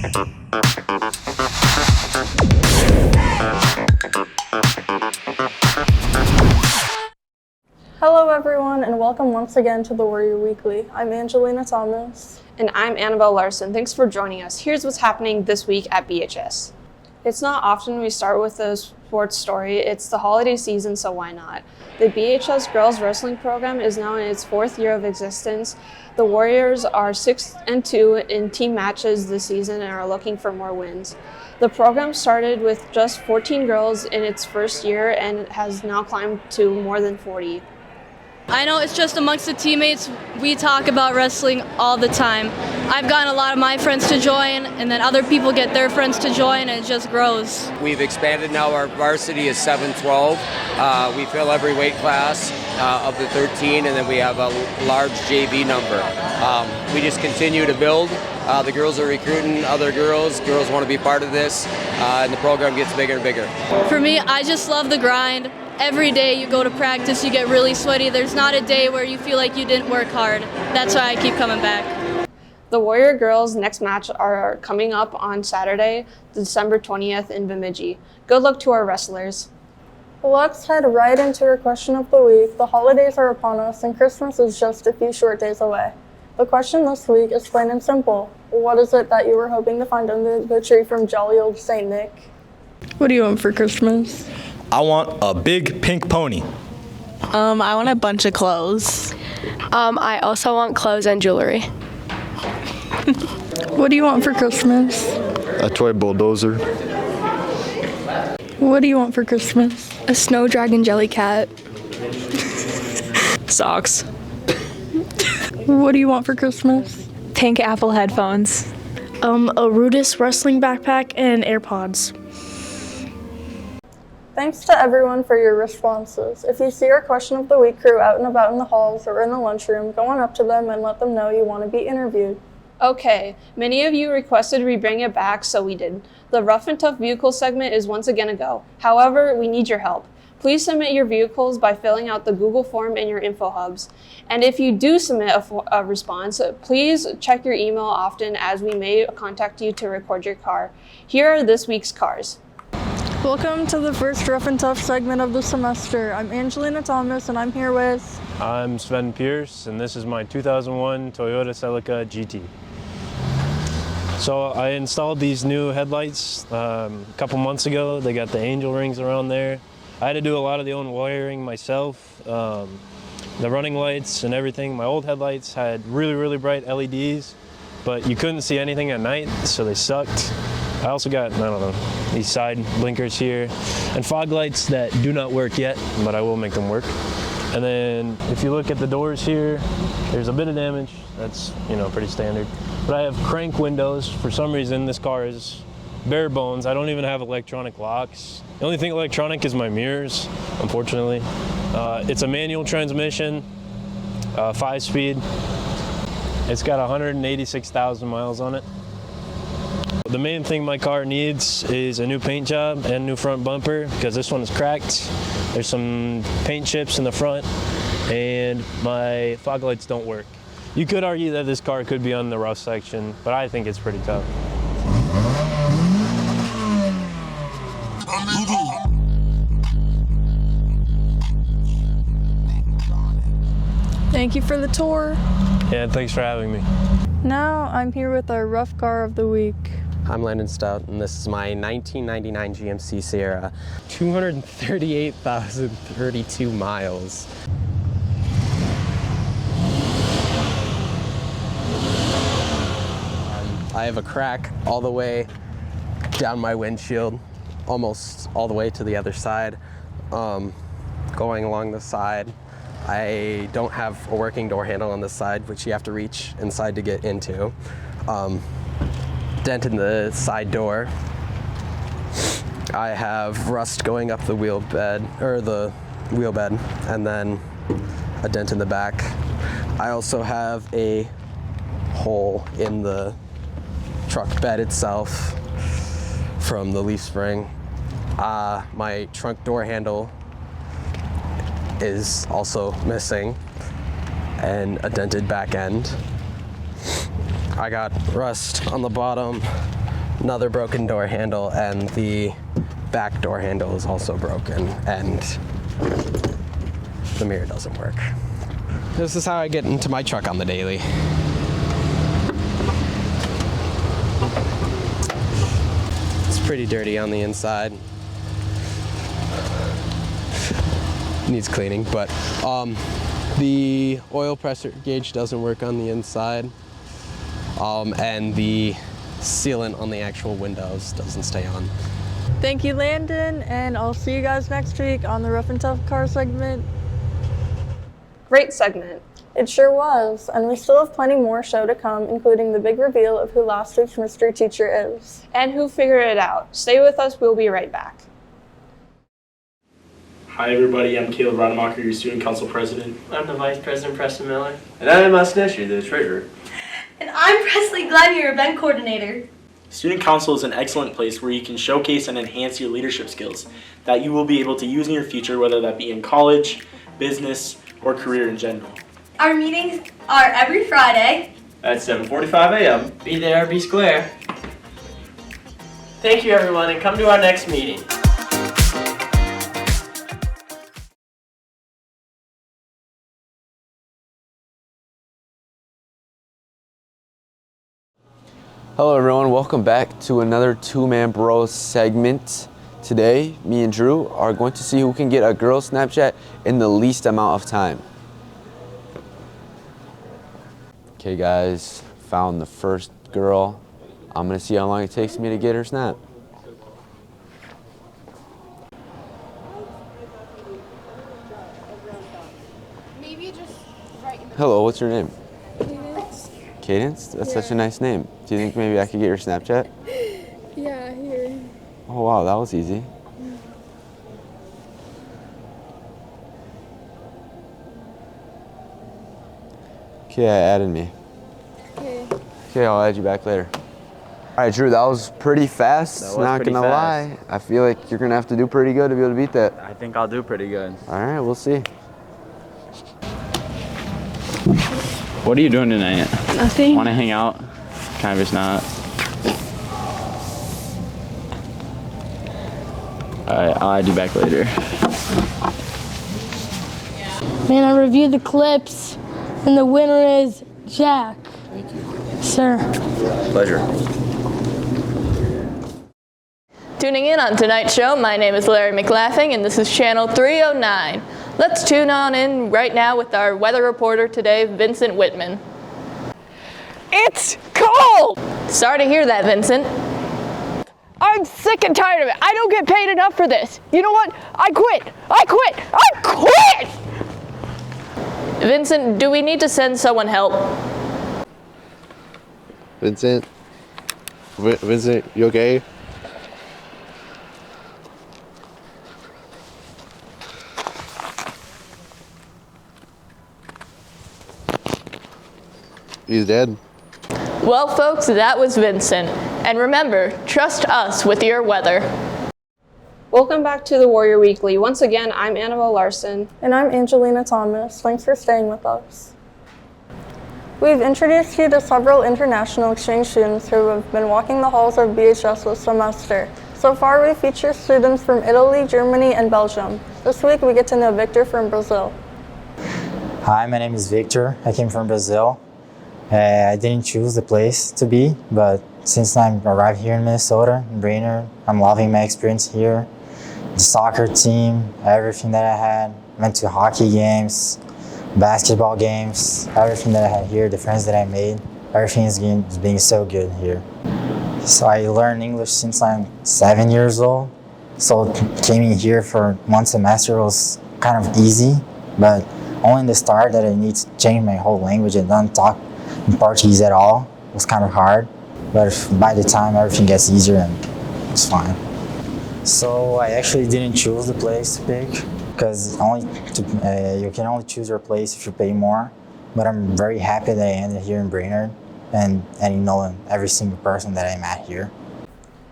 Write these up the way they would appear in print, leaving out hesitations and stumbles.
Hello everyone, and welcome once again to the Warrior Weekly. I'm Angelina Thomas. And I'm Annabelle Larson. Thanks for joining us. Here's what's happening this week at BHS. It's not often we start with a sports story. It's the holiday season, so why not? The BHS girls wrestling program is now in its 4th year of existence. The Warriors are 6-2 in team matches this season and are looking for more wins. The program started with just 14 girls in its first year and has now climbed to more than 40. I know it's just amongst the teammates, we talk about wrestling all the time. I've gotten a lot of my friends to join, and then other people get their friends to join, and it just grows. We've expanded now. Our varsity is 7-12. We fill every weight class of the 13, and then we have a large JV number. We just continue to build. The girls are recruiting other girls. Girls want to be part of this, and the program gets bigger and bigger. For me, I just love the grind. Every day you go to practice, you get really sweaty. There's not a day where you feel like you didn't work hard. That's why I keep coming back. The Warrior girls' next match are coming up on Saturday, December 20th in Bemidji. Good luck to our wrestlers. Let's head right into our question of the week. The holidays are upon us, and Christmas is just a few short days away. The question this week is plain and simple. What is it that you were hoping to find under the tree from jolly old St. Nick? What do you want for Christmas? I want a big pink pony. I want a bunch of clothes. I also want clothes and jewelry. What do you want for Christmas? A toy bulldozer. What do you want for Christmas? A snow dragon jelly cat. Socks. What do you want for Christmas? Pink Apple headphones. A Rudis wrestling backpack and AirPods. Thanks to everyone for your responses. If you see our question of the week crew out and about in the halls or in the lunchroom, go on up to them and let them know you want to be interviewed. Okay, many of you requested we bring it back, so we did. The Rough and Tough vehicle segment is once again a go. However, we need your help. Please submit your vehicles by filling out the Google form in your info hubs. And if you do submit a response, please check your email often, as we may contact you to record your car. Here are this week's cars. Welcome to the first Rough and Tough segment of the semester. I'm Angelina Thomas, and I'm here with... I'm Sven Pierce, and this is my 2001 Toyota Celica GT. So I installed these new headlights a couple months ago. They got the angel rings around there. I had to do a lot of the own wiring myself. The running lights and everything. My old headlights had really, really bright LEDs, but you couldn't see anything at night, so they sucked. I also got, these side blinkers here and fog lights that do not work yet, but I will make them work. And then if you look at the doors here, there's a bit of damage. That's, pretty standard. But I have crank windows. For some reason, this car is bare bones. I don't even have electronic locks. The only thing electronic is my mirrors, unfortunately. It's a manual transmission, 5-speed. It's got 186,000 miles on it. The main thing my car needs is a new paint job and new front bumper, because this one is cracked. There's some paint chips in the front, and my fog lights don't work. You could argue that this car could be on the rough section, but I think it's pretty tough. Thank you for the tour. Yeah, thanks for having me. Now I'm here with our rough car of the week. I'm Landon Stout, and this is my 1999 GMC Sierra. 238,032 miles. I have a crack all the way down my windshield, almost all the way to the other side. Going along the side, I don't have a working door handle on this side, which you have to reach inside to get into. Dent in the side door. I have rust going up the wheel bed, and then a dent in the back. I also have a hole in the truck bed itself from the leaf spring. My trunk door handle is also missing, and a dented back end. I got rust on the bottom another broken door handle, and the back door handle is also broken, and the mirror doesn't work. This is how I get into my truck on the daily. It's pretty dirty on the inside. Needs cleaning, but the oil pressure gauge doesn't work on the inside, and the sealant on the actual windows doesn't stay on. Thank you, Landon, and I'll see you guys next week on the Rough and Tough Car segment. Great segment. It sure was, and we still have plenty more show to come, including the big reveal of who last week's mystery teacher is. And who figured it out. Stay with us, we'll be right back. Hi everybody, I'm Caleb Rademacher, your student council president. I'm the vice president, Preston Miller. And I'm Asnesh, the treasurer. And I'm Presley Glenn, your event coordinator. Student council is an excellent place where you can showcase and enhance your leadership skills that you will be able to use in your future, whether that be in college, business, or career in general. Our meetings are every Friday at 7:45 a.m. Be there, be square. Thank you everyone, and come to our next meeting. Hello everyone, welcome back to another Two-Man Bros segment. Today, me and Drew are going to see who can get a girl Snapchat in the least amount of time. Okay guys, found the first girl. I'm gonna see how long it takes me to get her snap. Hello, what's your name? Cadence? That's such a nice name. Do you think maybe I could get your Snapchat? Yeah, here. Oh wow, that was easy. Okay, I added me. Okay, I'll add you back later. All right, Drew, that was pretty fast. Not gonna lie. I feel like you're gonna have to do pretty good to be able to beat that. I think I'll do pretty good. All right, we'll see. What are you doing tonight? Nothing. Want to hang out? Kind of just not. Alright, I'll add you back later. Man, I reviewed the clips, and the winner is Jack. Thank you. Sir. Pleasure. Tuning in on tonight's show, my name is Larry McLaughing, and this is Channel 309. Let's tune on in right now with our weather reporter today, Vincent Whitman. It's cold! Sorry to hear that, Vincent. I'm sick and tired of it. I don't get paid enough for this. You know what? I quit! Vincent, do we need to send someone help? Vincent? Vincent, you okay? He's dead. Well, folks, that was Vincent. And remember, trust us with your weather. Welcome back to the Warrior Weekly. Once again, I'm Annabelle Larson. And I'm Angelina Thomas. Thanks for staying with us. We've introduced you to several international exchange students who have been walking the halls of BHS this semester. So far, we feature students from Italy, Germany, and Belgium. This week, we get to know Victor from Brazil. Hi, my name is Victor. I came from Brazil. I didn't choose the place to be, but since I arrived here in Minnesota, in Brainerd, I'm loving my experience here. The soccer team, everything that I had. Went to hockey games, basketball games, everything that I had here, the friends that I made, everything is being so good here. So I learned English since I'm 7 years old. So coming here for one semester was kind of easy, but only in the start that I need to change my whole language and don't talk in Portuguese at all. It was kind of hard, but by the time everything gets easier and it's fine. So I actually didn't choose the place to pick because you can only choose your place if you pay more. But I'm very happy that I ended here in Brainerd and knowing every single person that I met here.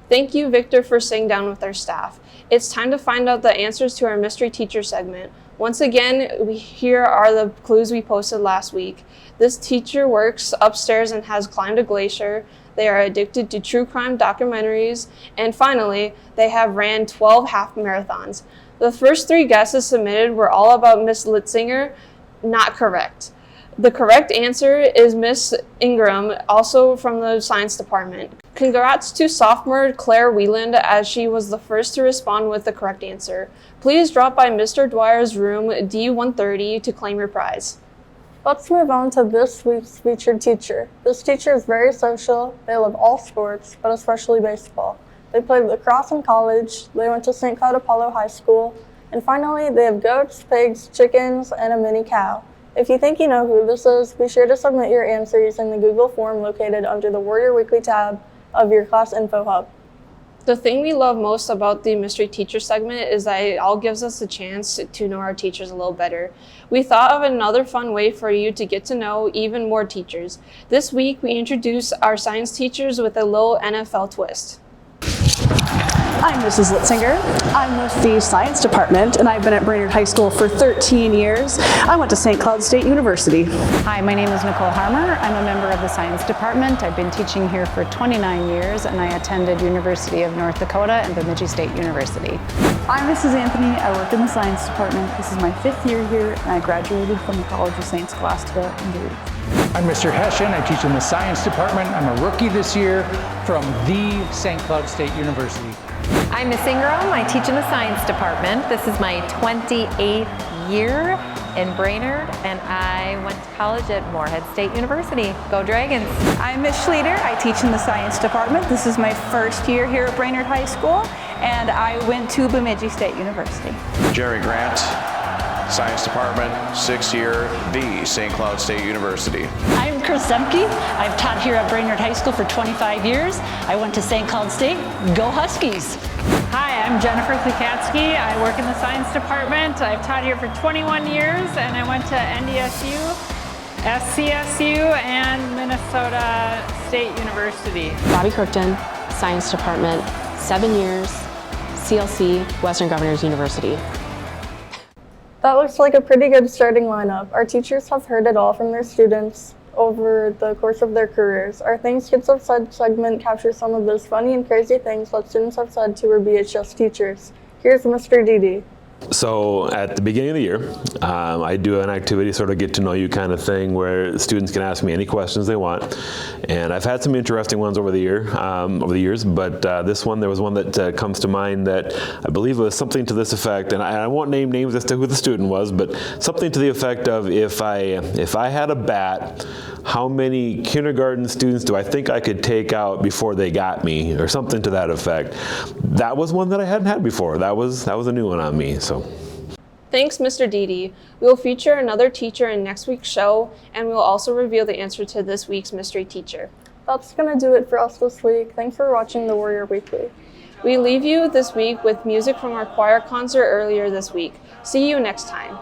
Thank you, Victor, for sitting down with our staff. It's time to find out the answers to our mystery teacher segment. Once again, here are the clues we posted last week. This teacher works upstairs and has climbed a glacier. They are addicted to true crime documentaries. And finally, they have ran 12 half marathons. The first 3 guesses submitted were all about Miss Litzinger. Not correct. The correct answer is Miss Ingram, also from the science department. Congrats to sophomore Claire Wieland, as she was the first to respond with the correct answer. Please drop by Mr. Dwyer's room D130 to claim your prize. Let's move on to this week's featured teacher. This teacher is very social. They love all sports, but especially baseball. They played lacrosse in college. They went to St. Cloud Apollo High School. And finally, they have goats, pigs, chickens, and a mini cow. If you think you know who this is, be sure to submit your answer using the Google form located under the Warrior Weekly tab of your class info hub. The thing we love most about the Mystery Teacher segment is that it all gives us a chance to know our teachers a little better. We thought of another fun way for you to get to know even more teachers. This week, we introduce our science teachers with a little NFL twist. I'm Mrs. Litzinger. I'm with the Science Department, and I've been at Brainerd High School for 13 years. I went to St. Cloud State University. Hi, my name is Nicole Harmer. I'm a member of the Science Department. I've been teaching here for 29 years, and I attended University of North Dakota and Bemidji State University. I'm Mrs. Anthony. I work in the Science Department. This is my 5th year here, and I graduated from the College of St. Scholastica in Duluth. I'm Mr. Hessian. I teach in the Science Department. I'm a rookie this year from the St. Cloud State University. I'm Miss Ingram. I teach in the Science Department. This is my 28th year in Brainerd, and I went to college at Morehead State University. Go Dragons! I'm Miss Schlieder. I teach in the Science Department. This is my 1st year here at Brainerd High School, and I went to Bemidji State University. Jerry Grant, Science Department, 6th year, the St. Cloud State University. I'm Chris Zemke. I've taught here at Brainerd High School for 25 years. I went to St. Cloud State. Go Huskies! Hi, I'm Jennifer Klikatsky. I work in the Science Department. I've taught here for 21 years, and I went to NDSU, SCSU, and Minnesota State University. Bobby Crookton, Science Department, 7 years, CLC, Western Governors University. That looks like a pretty good starting lineup. Our teachers have heard it all from their students over the course of their careers. Our Things Kids Have Said segment captures some of those funny and crazy things that students have said to our BHS teachers. Here's Mr. Didi. So at the beginning of the year, I do an activity, sort of get to know you kind of thing, where students can ask me any questions they want. And I've had some interesting ones over the years, but this one, there was one that comes to mind that I believe was something to this effect, and I won't name names as to who the student was, but something to the effect of, if I had a bat, how many kindergarten students do I think I could take out before they got me, or something to that effect. That was one that I hadn't had before. That was a new one on me. So. Thanks, Mr. Didi. We will feature another teacher in next week's show, and we will also reveal the answer to this week's mystery teacher. That's going to do it for us this week. Thanks for watching the Warrior Weekly. We leave you this week with music from our choir concert earlier this week. See you next time.